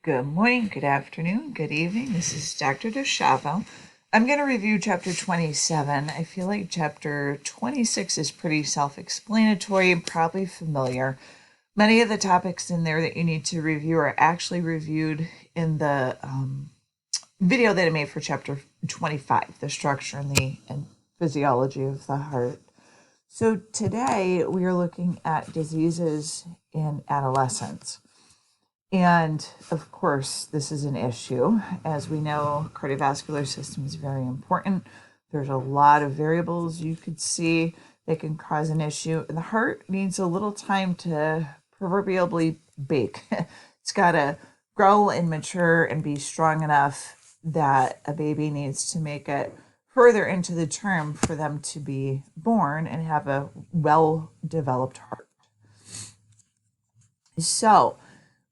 Good morning, good afternoon, good evening. This is Dr. DeShavo. I'm going to review chapter 27. I feel like chapter 26 is pretty self-explanatory and probably familiar. Many of the topics in there that you need to review are actually reviewed in the video that I made for chapter 25, the structure and physiology of the heart. So today we are looking at diseases in adolescence. And of course, this is an issue. As we know, cardiovascular system is very important. There's a lot of variables you could see that can cause an issue. And the heart needs a little time to proverbially bake. It's got to grow and mature and be strong enough that a baby needs to make it further into the term for them to be born and have a well-developed heart. So,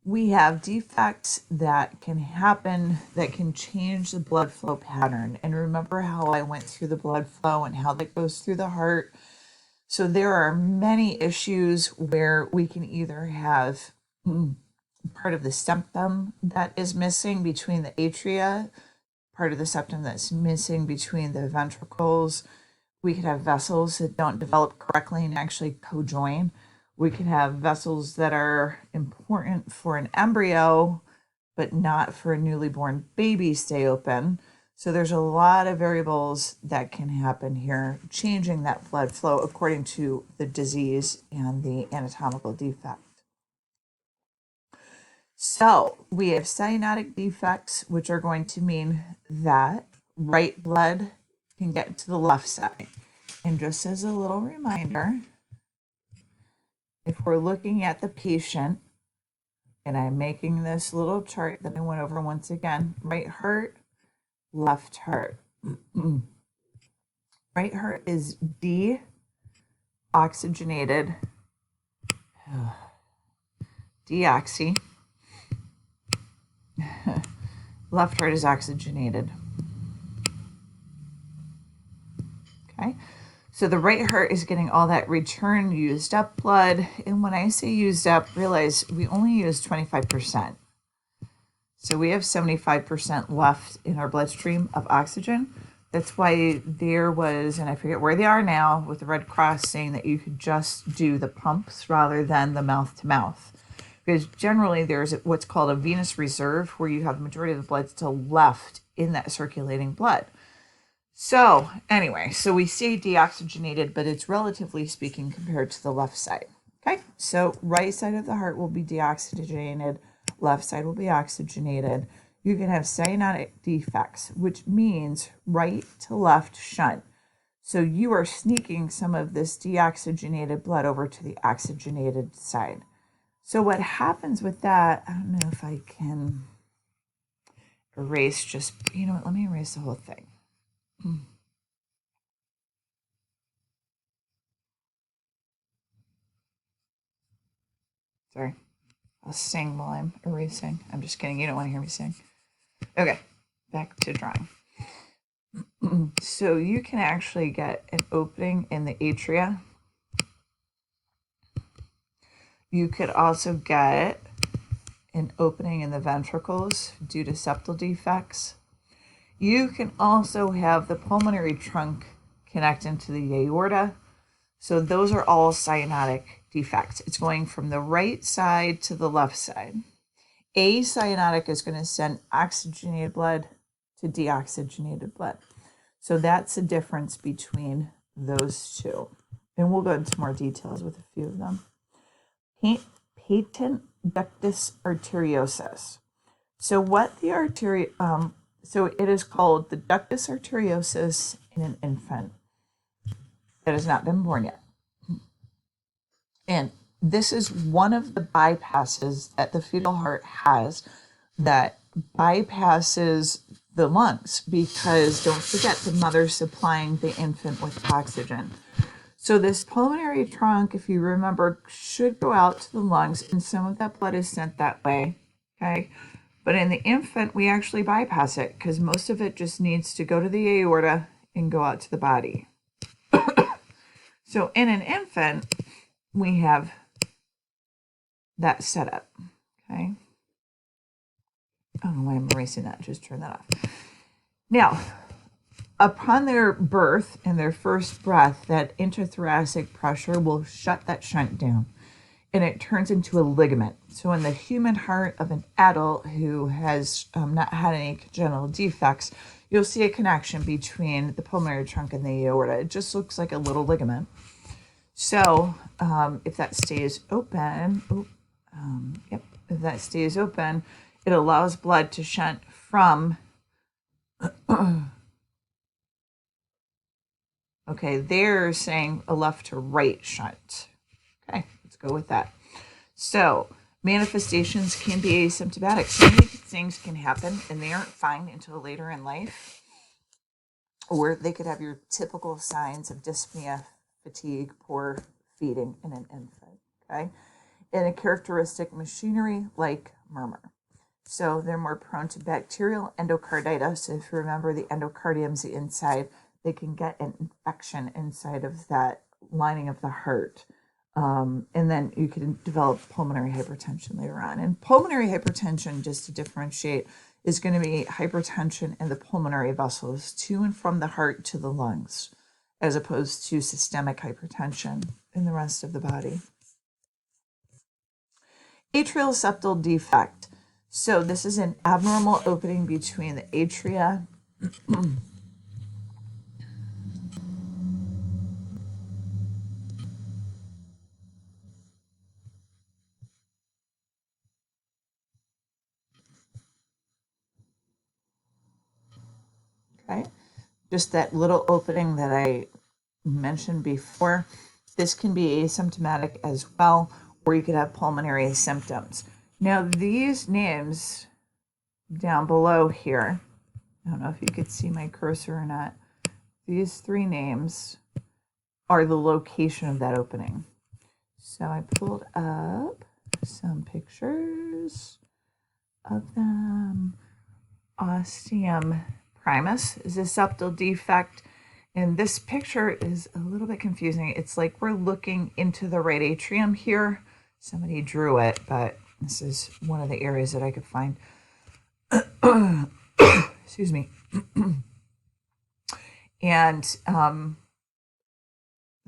we have defects that can happen that can change the blood flow pattern. And remember how I went through the blood flow and how that goes through the heart. So there are many issues where we can either have part of the septum that is missing between the atria, part of the septum that's missing between the ventricles. We could have vessels that don't develop correctly and actually co-join. We can have vessels that are important for an embryo, but not for a newly born baby stay open. So there's a lot of variables that can happen here, changing that blood flow according to the disease and the anatomical defect. So we have cyanotic defects, which are going to mean that right blood can get to the left side. And just as a little reminder, if we're looking at the patient, and I'm making this little chart that I went over once again, right heart, left heart. Right heart is deoxygenated, deoxy. Left heart is oxygenated. Okay. So the right heart is getting all that return used up blood. And when I say used up, realize we only use 25%. So we have 75% left in our bloodstream of oxygen. That's why there was, and I forget where they are now, with the Red Cross saying that you could just do the pumps rather than the mouth to mouth. Because generally there's what's called a venous reserve where you have the majority of the blood still left in that circulating blood. So anyway, so we say deoxygenated, but it's relatively speaking compared to the left side. Okay, so right side of the heart will be deoxygenated, left side will be oxygenated. You can have cyanotic defects, which means right to left shunt. So you are sneaking some of this deoxygenated blood over to the oxygenated side. So what happens with that, I don't know if I can erase just, you know what, let me erase the whole thing. Sorry, I'll sing while I'm erasing. I'm just kidding, you don't want to hear me sing. Okay, back to drawing. So you can actually get an opening in the atria. You could also get an opening in the ventricles due to septal defects. You can also have the pulmonary trunk connect into the aorta. So those are all cyanotic defects. It's going from the right side to the left side. Acyanotic is going to send oxygenated blood to deoxygenated blood. So that's the difference between those two. And we'll go into more details with a few of them. Patent ductus arteriosus. So what the so it is called the ductus arteriosus in an infant that has not been born yet. And this is one of the bypasses that the fetal heart has that bypasses the lungs, because don't forget the mother's supplying the infant with oxygen. So this pulmonary trunk, if you remember, should go out to the lungs, and some of that blood is sent that way, okay? But in the infant, we actually bypass it because most of it just needs to go to the aorta and go out to the body. So in an infant, we have that setup, okay? I don't know why I'm erasing that. Just turn that off. Now, upon their birth and their first breath, that intrathoracic pressure will shut that shunt down and it turns into a ligament. So in the human heart of an adult who has not had any congenital defects, you'll see a connection between the pulmonary trunk and the aorta. It just looks like a little ligament. So if that stays open, if that stays open, it allows blood to shunt from, okay, they're saying a left to right shunt. Okay, let's go with that. So manifestations can be asymptomatic. So many things can happen and they aren't fine until later in life. Or they could have your typical signs of dyspnea, fatigue, poor feeding in an infant, okay? And a characteristic machinery like murmur. So they're more prone to bacterial endocarditis. If you remember, the endocardium's the inside, they can get an infection inside of that lining of the heart. And then you can develop pulmonary hypertension later on. And pulmonary hypertension, just to differentiate, is going to be hypertension in the pulmonary vessels to and from the heart to the lungs, as opposed to systemic hypertension in the rest of the body. Atrial septal defect. So this is an abnormal opening between the atria okay, just that little opening that I mentioned before. This can be asymptomatic as well, or you could have pulmonary symptoms. Now these names down below here, I don't know if you could see my cursor or not, these three names are the location of that opening. So I pulled up some pictures of them. Ostium primus is a septal defect. And this picture is a little bit confusing. It's like we're looking into the right atrium here. Somebody drew it, but this is one of the areas that I could find. Excuse me. And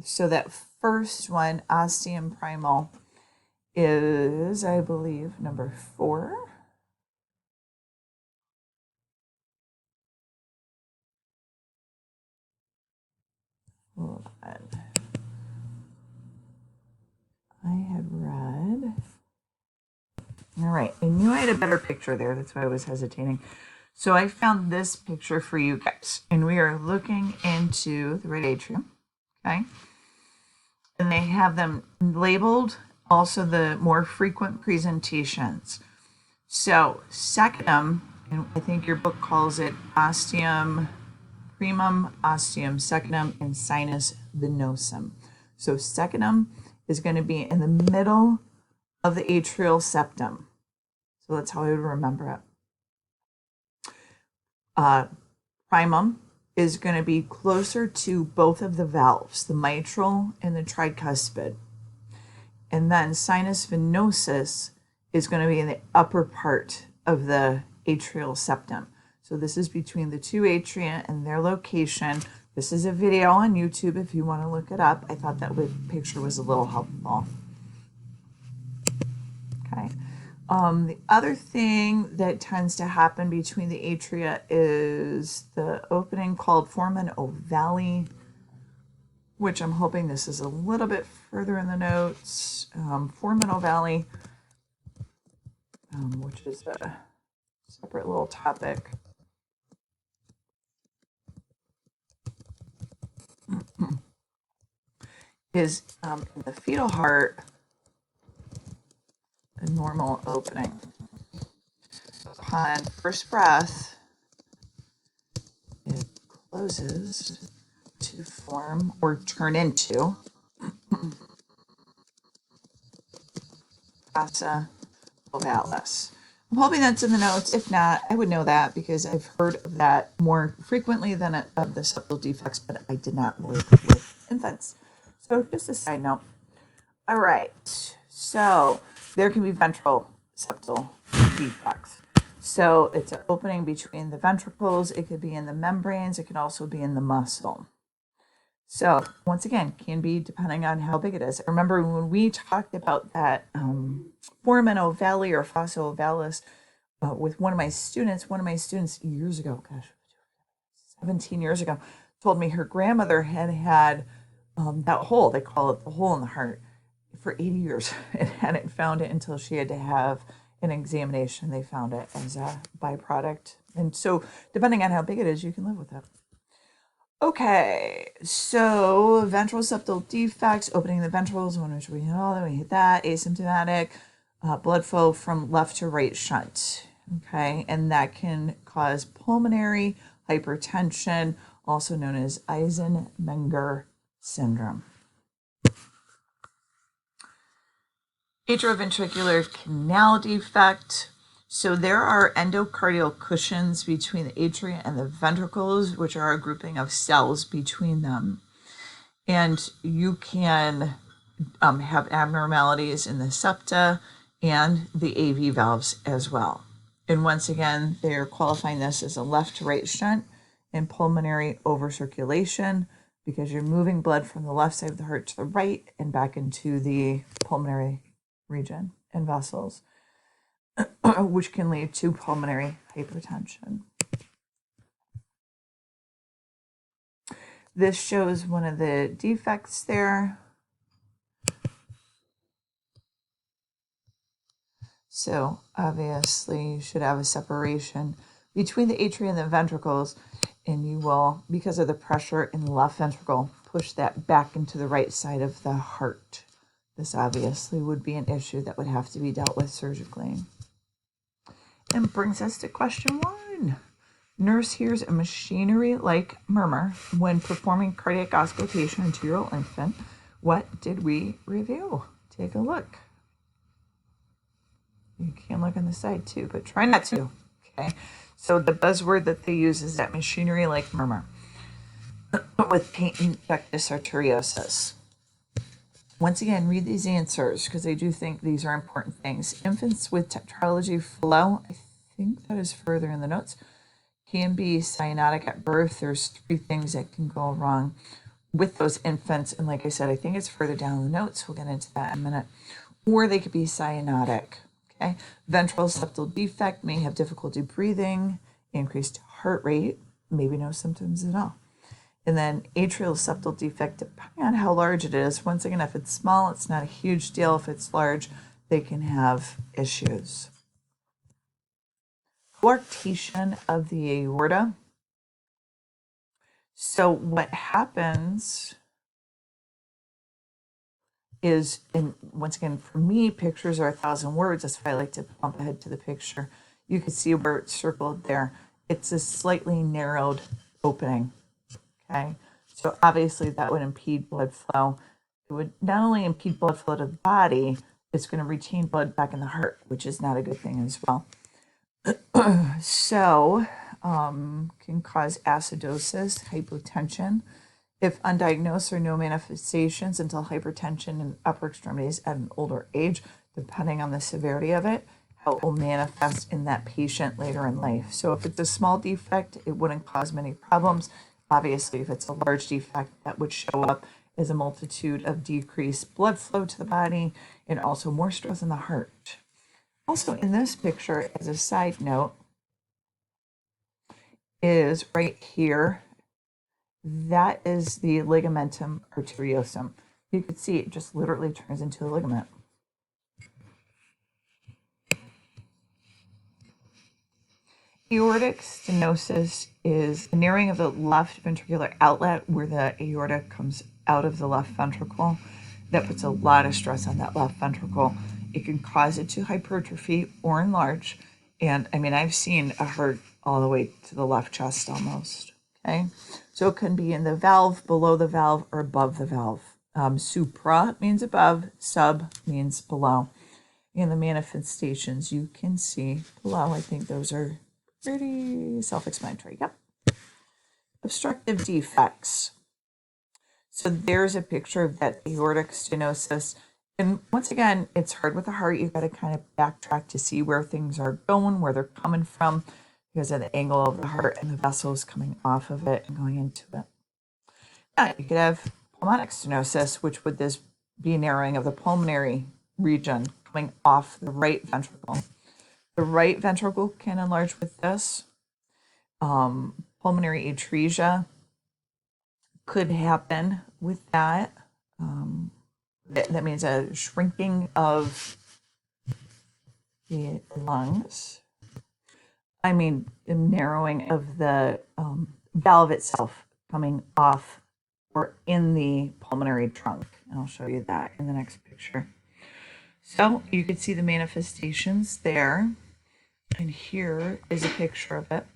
so that first one, ostium primal, is, I believe, number 4. Hold on. I had read. All right, I knew I had a better picture there. That's why I was hesitating. So I found this picture for you guys, and we are looking into the right atrium, okay? And they have them labeled, also the more frequent presentations. So secondum, and I think your book calls it ostium primum, ostium secundum, and sinus venosum. So secundum is going to be in the middle of the atrial septum. So that's how I would remember it. Primum is going to be closer to both of the valves, the mitral and the tricuspid. And then sinus venosus is going to be in the upper part of the atrial septum. So this is between the two atria and their location. This is a video on YouTube if you want to look it up. I thought that picture was a little helpful. Okay. The other thing that tends to happen between the atria is the opening called foramen ovale, which I'm hoping this is a little bit further in the notes. Foramen ovale, which is a separate little topic. Is in the fetal heart a normal opening. Upon first breath, it closes to form or turn into fossa ovalis. I'm hoping that's in the notes. If not, I would know that because I've heard of that more frequently than of the septal defects, but I did not work with infants. So just a side note. All right, so there can be ventral septal defects. So it's an opening between the ventricles. It could be in the membranes. It can also be in the muscle. So once again, can be depending on how big it is. I remember when we talked about that foramen ovale or fossa ovalis with one of my students years ago, gosh, 17 years ago, told me her grandmother had that hole, they call it the hole in the heart, for 80 years and hadn't found it until she had to have an examination. They found it as a byproduct. And so depending on how big it is, you can live with it. Okay, so ventral septal defects, opening the ventricles, when we hit all that, we hit that, asymptomatic, blood flow from left to right shunt. Okay, and that can cause pulmonary hypertension, also known as Eisenmenger syndrome. Atrioventricular canal defect. So there are endocardial cushions between the atria and the ventricles, which are a grouping of cells between them. And you can have abnormalities in the septa and the AV valves as well. And once again, they're qualifying this as a left to right shunt and pulmonary overcirculation because you're moving blood from the left side of the heart to the right and back into the pulmonary region and vessels, which can lead to pulmonary hypertension. This shows one of the defects there. So obviously you should have a separation between the atria and the ventricles, and you will, because of the pressure in the left ventricle, push that back into the right side of the heart. This obviously would be an issue that would have to be dealt with surgically. And brings us to question 1. Nurse hears a machinery-like murmur when performing cardiac auscultation on 2-year-old infant. What did we review? Take a look. You can look on the side too, but try not to. Okay. So the buzzword that they use is that machinery-like murmur with patent ductus arteriosus. Once again, read these answers because I do think these are important things. Infants with tetralogy flow, I think that is further in the notes, can be cyanotic at birth. There's 3 things that can go wrong with those infants. And like I said, I think it's further down in the notes. We'll get into that in a minute. Or they could be cyanotic. Okay. Ventral septal defect may have difficulty breathing, increased heart rate, maybe no symptoms at all. And then atrial septal defect, depending on how large it is. Once again, if it's small, it's not a huge deal. If it's large, they can have issues. Coarctation of the aorta. So what happens is, and once again, for me, pictures are 1,000 words. That's why I like to bump ahead to the picture. You can see where it's circled there. It's a slightly narrowed opening. Okay, so obviously that would impede blood flow. It would not only impede blood flow to the body, it's going to retain blood back in the heart, which is not a good thing as well. So, can cause acidosis, hypotension. If undiagnosed or no manifestations until hypertension in upper extremities at an older age, depending on the severity of it, how it will manifest in that patient later in life. So if it's a small defect, it wouldn't cause many problems. Obviously, if it's a large defect, that would show up as a multitude of decreased blood flow to the body and also more stress in the heart. Also in this picture, as a side note, is right here. That is the ligamentum arteriosum. You can see it just literally turns into a ligament. Aortic stenosis is the narrowing of the left ventricular outlet where the aorta comes out of the left ventricle. That puts a lot of stress on that left ventricle. It can cause it to hypertrophy or enlarge. And I mean, I've seen a heart all the way to the left chest almost. Okay. So it can be in the valve, below the valve, or above the valve. Supra means above, sub means below. And the manifestations you can see below. I think those are pretty self-explanatory. Yep. Obstructive defects. So there's a picture of that aortic stenosis. And once again, it's hard with the heart. You've got to kind of backtrack to see where things are going, where they're coming from, because of the angle of the heart and the vessels coming off of it and going into it. Yeah, you could have pulmonic stenosis, which would this be narrowing of the pulmonary region coming off the right ventricle. The right ventricle can enlarge with this. Pulmonary atresia could happen with that. That means a shrinking of the lungs. I mean, a narrowing of the valve itself coming off or in the pulmonary trunk. And I'll show you that in the next picture. So you can see the manifestations there. And here is a picture of it.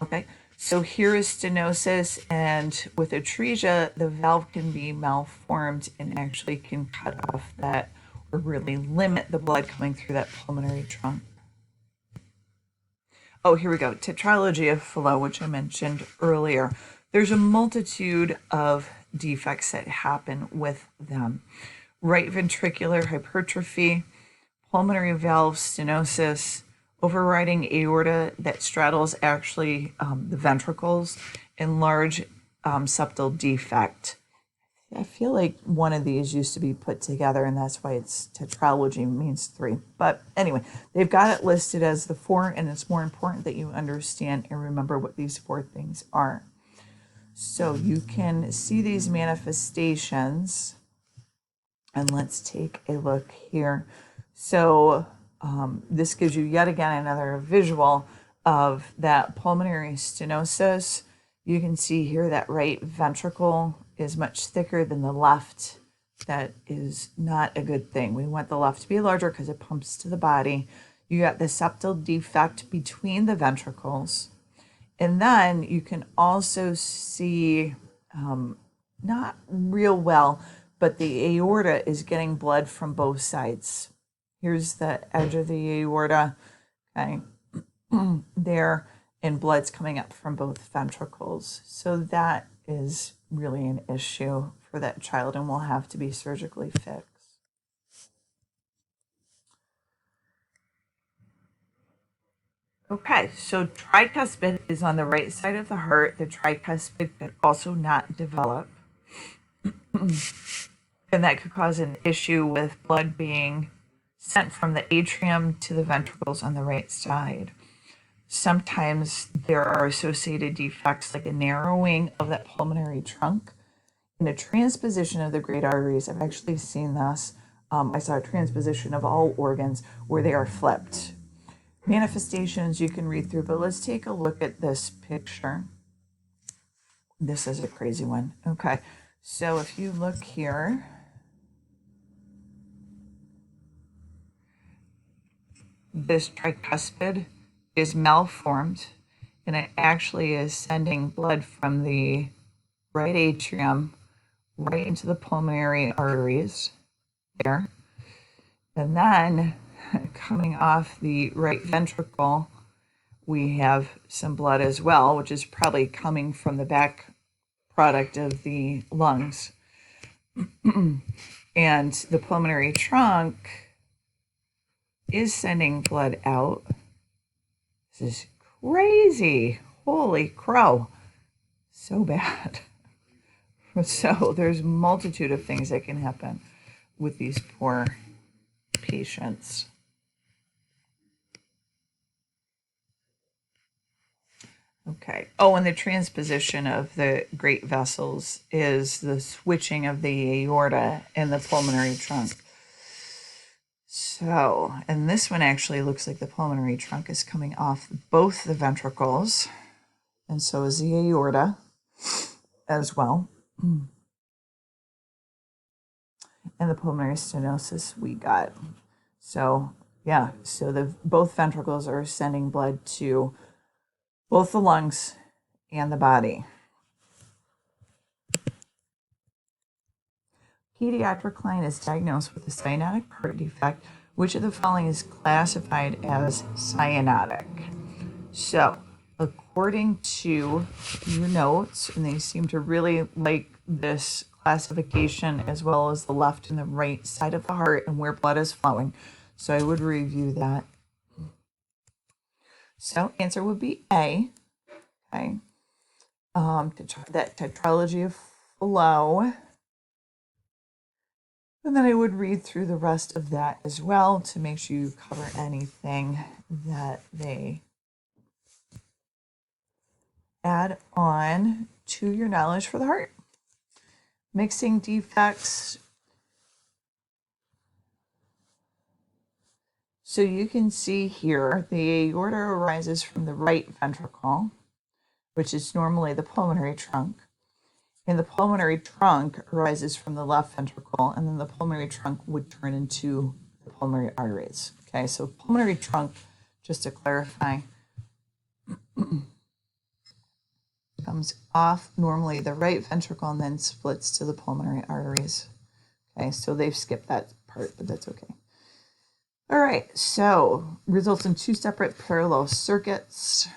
Okay, so here is stenosis, and with atresia, the valve can be malformed and actually can cut off that or really limit the blood coming through that pulmonary trunk. Oh, here we go. Tetralogy of Fallot, which I mentioned earlier. There's a multitude of defects that happen with them. Right ventricular hypertrophy, pulmonary valve stenosis, overriding aorta that straddles actually the ventricles, and large septal defect. I feel like one of these used to be put together, and that's why it's tetralogy, means 3. But anyway, they've got it listed as the 4, and it's more important that you understand and remember what these 4 things are. So you can see these manifestations, and let's take a look here. So this gives you yet again another visual of that pulmonary stenosis. You can see here that right ventricle is much thicker than the left. That is not a good thing. We want the left to be larger because it pumps to the body. You got the septal defect between the ventricles. And then you can also see, not real well, but the aorta is getting blood from both sides. Here's the edge of the aorta, okay, there, and blood's coming up from both ventricles. So that is really an issue for that child and will have to be surgically fixed. Okay, so tricuspid is on the right side of the heart. The tricuspid could also not develop. And that could cause an issue with blood being sent from the atrium to the ventricles on the right side. Sometimes there are associated defects like a narrowing of that pulmonary trunk and a transposition of the great arteries. I've actually seen this. I saw a transposition of all organs where they are flipped. Manifestations you can read through, but let's take a look at this picture. This is a crazy one. Okay, so if you look here, this tricuspid is malformed, and it actually is sending blood from the right atrium right into the pulmonary arteries there. And then coming off the right ventricle, we have some blood as well, which is probably coming from the back product of the lungs. And the pulmonary trunk is sending blood out. This is crazy. Holy crow. So bad. So there's a multitude of things that can happen with these poor patients. Okay. Oh, and the transposition of the great vessels is the switching of the aorta and the pulmonary trunk. So, and this one actually looks like the pulmonary trunk is coming off both the ventricles, and so is the aorta as well. And the pulmonary stenosis we got. So, yeah, so both ventricles are sending blood to both the lungs and the body. Pediatric client is diagnosed with a cyanotic heart defect. Which of the following is classified as cyanotic? So, according to your notes, and they seem to really like this classification as well as the left and the right side of the heart and where blood is flowing. So I would review that. So answer would be A. Okay. That tetralogy of flow. And then I would read through the rest of that as well to make sure you cover anything that they add on to your knowledge for the heart. Mixing defects. So you can see here the aorta arises from the right ventricle, which is normally the pulmonary trunk. And the pulmonary trunk arises from the left ventricle, and then the pulmonary trunk would turn into the pulmonary arteries. Okay, so pulmonary trunk, just to clarify, comes off normally the right ventricle and then splits to the pulmonary arteries. Okay, so they've skipped that part, but that's okay. All right, so results in two separate parallel circuits.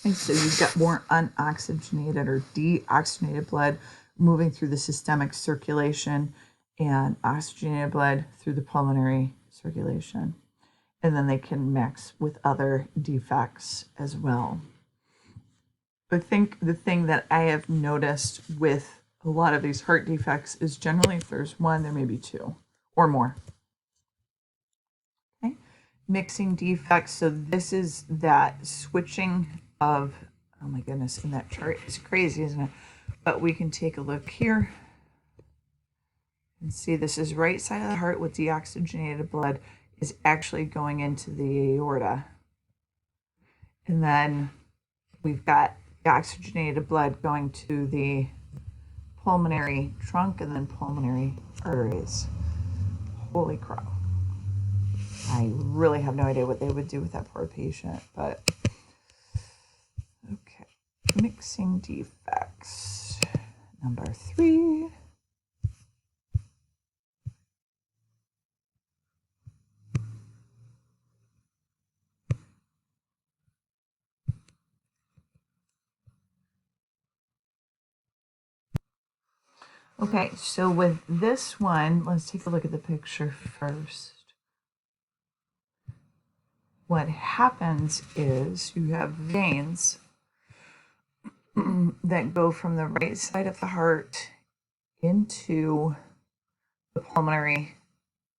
And so you've got more unoxygenated or deoxygenated blood moving through the systemic circulation and oxygenated blood through the pulmonary circulation. And then they can mix with other defects as well. I think the thing that I have noticed with a lot of these heart defects is generally if there's one, there may be two or more. Okay, mixing defects. So this is that switching of, oh my goodness, in that chart is crazy, isn't it? But we can take a look here and see this is right side of the heart with deoxygenated blood is actually going into the aorta. And then we've got the oxygenated blood going to the pulmonary trunk and then pulmonary arteries. Holy crow. I really have no idea what they would do with that poor patient, but okay. Mixing defects. Number 3. Okay, so with this one, let's take a look at the picture first. What happens is you have veins that go from the right side of the heart into the pulmonary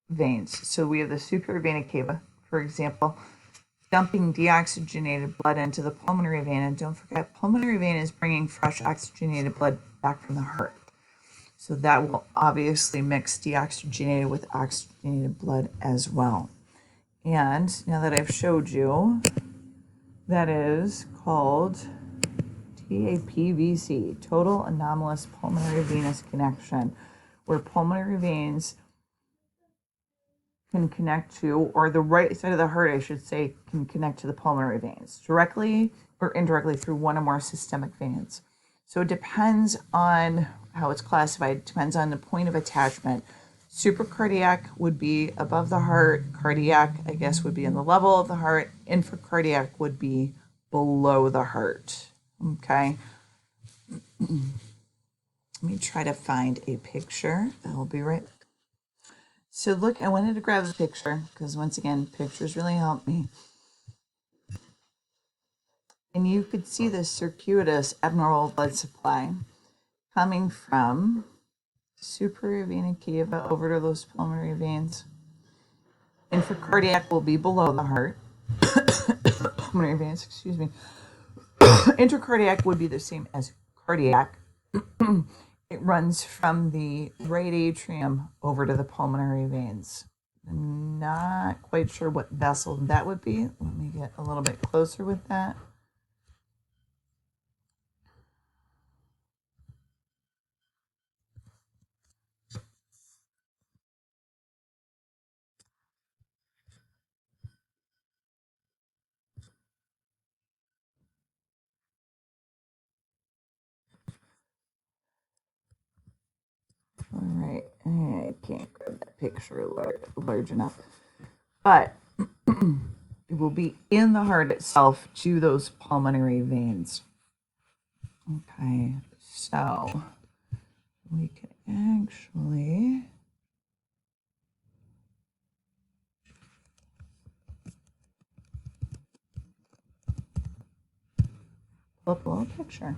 veins. So we have the superior vena cava, for example, dumping deoxygenated blood into the pulmonary vein. And don't forget, pulmonary vein is bringing fresh oxygenated blood back from the heart. So that will obviously mix deoxygenated with oxygenated blood as well. And now that I've showed you, that is called TAPVC, total anomalous pulmonary venous connection, where pulmonary veins can connect to, or the right side of the heart, I should say, can connect to the pulmonary veins directly or indirectly through one or more systemic veins. So it depends on how it's classified. It depends on the point of attachment. Supracardiac would be above the heart. Cardiac, I guess, would be in the level of the heart. Infracardiac would be below the heart. Okay. Let me try to find a picture. That will be right. So look, I wanted to grab the picture because once again, pictures really help me. And you could see the circuitous abnormal blood supply coming from superior vena cava over to those pulmonary veins. Infracardiac will be below the heart. Pulmonary veins, excuse me. Intracardiac would be the same as cardiac. It runs from the right atrium over to the pulmonary veins. I'm not quite sure what vessel that would be. Let me get a little bit closer with that. All right, I can't grab that picture large enough, but it will be in the heart itself to those pulmonary veins. Okay, So we can actually pull up a little picture.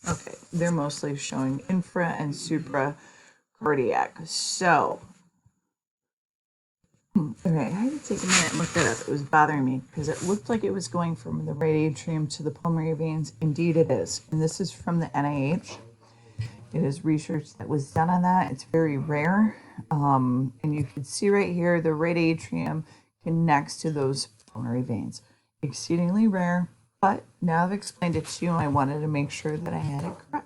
Okay, they're mostly showing infra and supra cardiac. So, okay, I had to take a minute and look that up. It was bothering me because it looked like it was going from the right atrium to the pulmonary veins. Indeed, it is. And this is from the NIH. It is research that was done on that. It's very rare. And you can see right here, the right atrium connects to those pulmonary veins. Exceedingly rare, but now I've explained it to you and I wanted to make sure that I had it correct.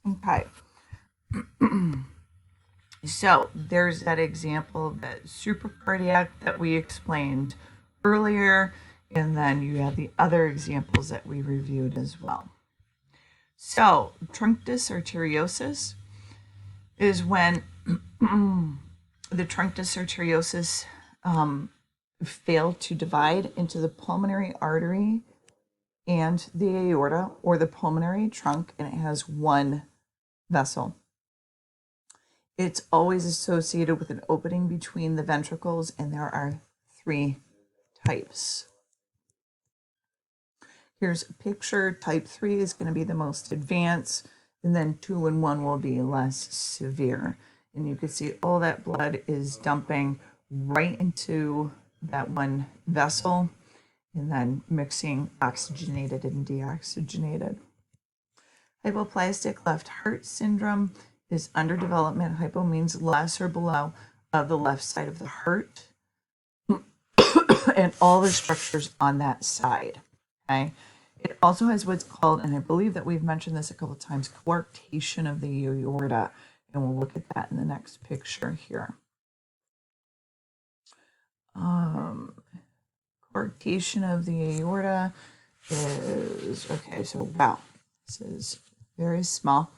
Okay. So there's that example of that supracardiac that we explained earlier, and then you have the other examples that we reviewed as well. So trunctus arteriosus is when the trunctus arteriosus failed to divide into the pulmonary artery and the aorta, or the pulmonary trunk, and it has one vessel. It's always associated with an opening between the ventricles, and there are 3 types. Here's a picture. Type 3 is going to be the most advanced, and then 2 and 1 will be less severe. And you can see all that blood is dumping right into that one vessel and then mixing oxygenated and deoxygenated. Hypoplastic left heart syndrome is underdevelopment. Hypo means less or below of the left side of the heart and all the structures on that side. Okay. It also has what's called, and I believe that we've mentioned this a couple of times, coarctation of the aorta. And we'll look at that in the next picture here. Coarctation of the aorta is, okay, so wow, this is very small.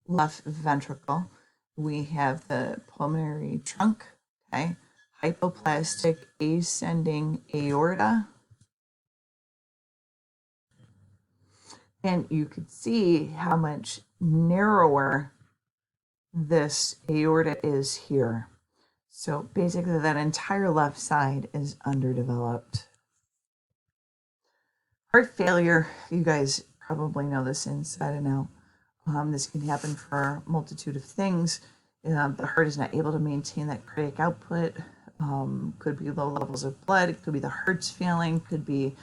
Left ventricle. We have the pulmonary trunk, okay, hypoplastic ascending aorta. And you could see how much narrower this aorta is here. So basically that entire left side is underdeveloped. Heart failure, you guys probably know this inside and out. This can happen for a multitude of things. The heart is not able to maintain that cardiac output. Could be low levels of blood. It could be the heart's failing. Could be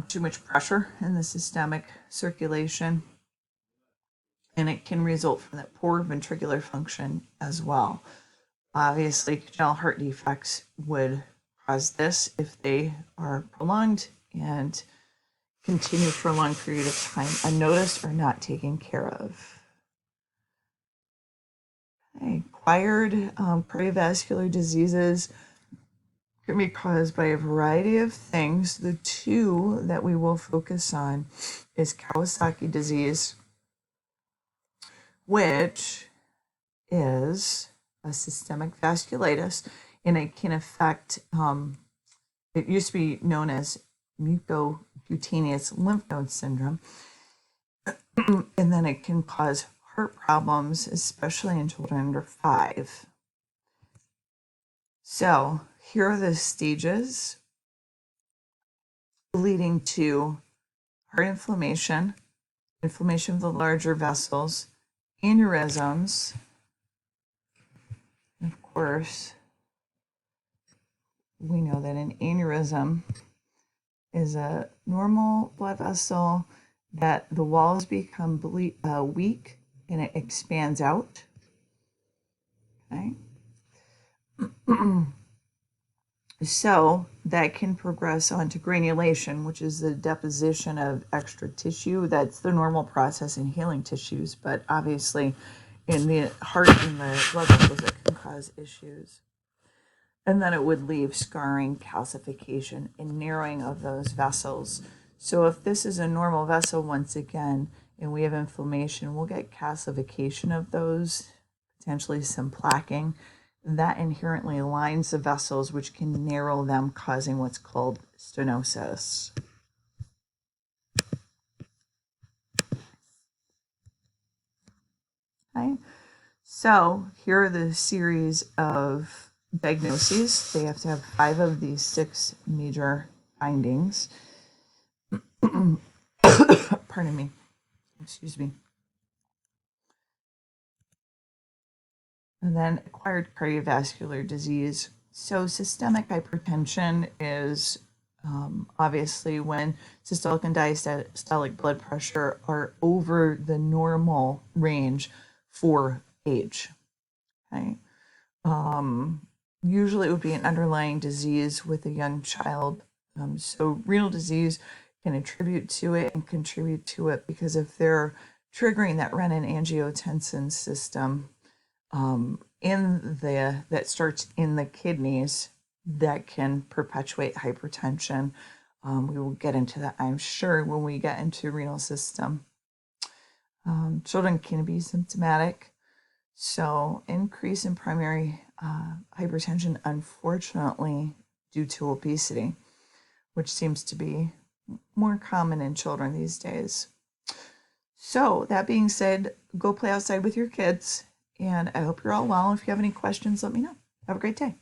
too much pressure in the systemic circulation. And it can result from that poor ventricular function as well. Obviously, congenital heart defects would cause this if they are prolonged and continue for a long period of time unnoticed or not taken care of. Okay. Acquired cardiovascular diseases can be caused by a variety of things. The 2 that we will focus on is Kawasaki disease, which is a systemic vasculitis, and it can affect, it used to be known as mucocutaneous lymph node syndrome, and then it can cause heart problems, especially in children under 5. So here are the stages leading to heart inflammation, inflammation of the larger vessels, aneurysms, and of course, we know that an aneurysm is a normal blood vessel that the walls become weak and it expands out. Okay. So that can progress on to granulation, which is the deposition of extra tissue. That's the normal process in healing tissues, but obviously in the heart and the blood vessels, it can cause issues. And then it would leave scarring, calcification, and narrowing of those vessels. So if this is a normal vessel, once again, and we have inflammation, we'll get calcification of those potentially some plaquing. That inherently lines the vessels, which can narrow them, causing what's called stenosis. Okay, so here are the series of diagnoses. They have to have 5 of these 6 major findings. Pardon me. Excuse me. And then acquired cardiovascular disease. So systemic hypertension is obviously when systolic and diastolic blood pressure are over the normal range for age. Okay. Usually it would be an underlying disease with a young child. So renal disease can attribute to it and contribute to it because if they're triggering that renin-angiotensin system that starts in the kidneys, that can perpetuate hypertension. We will get into that, I'm sure, when we get into renal system. Children can be symptomatic. So increase in primary hypertension, unfortunately, due to obesity, which seems to be more common in children these days. So that being said, go play outside with your kids, and I hope you're all well. If you have any questions, let me know. Have a great day.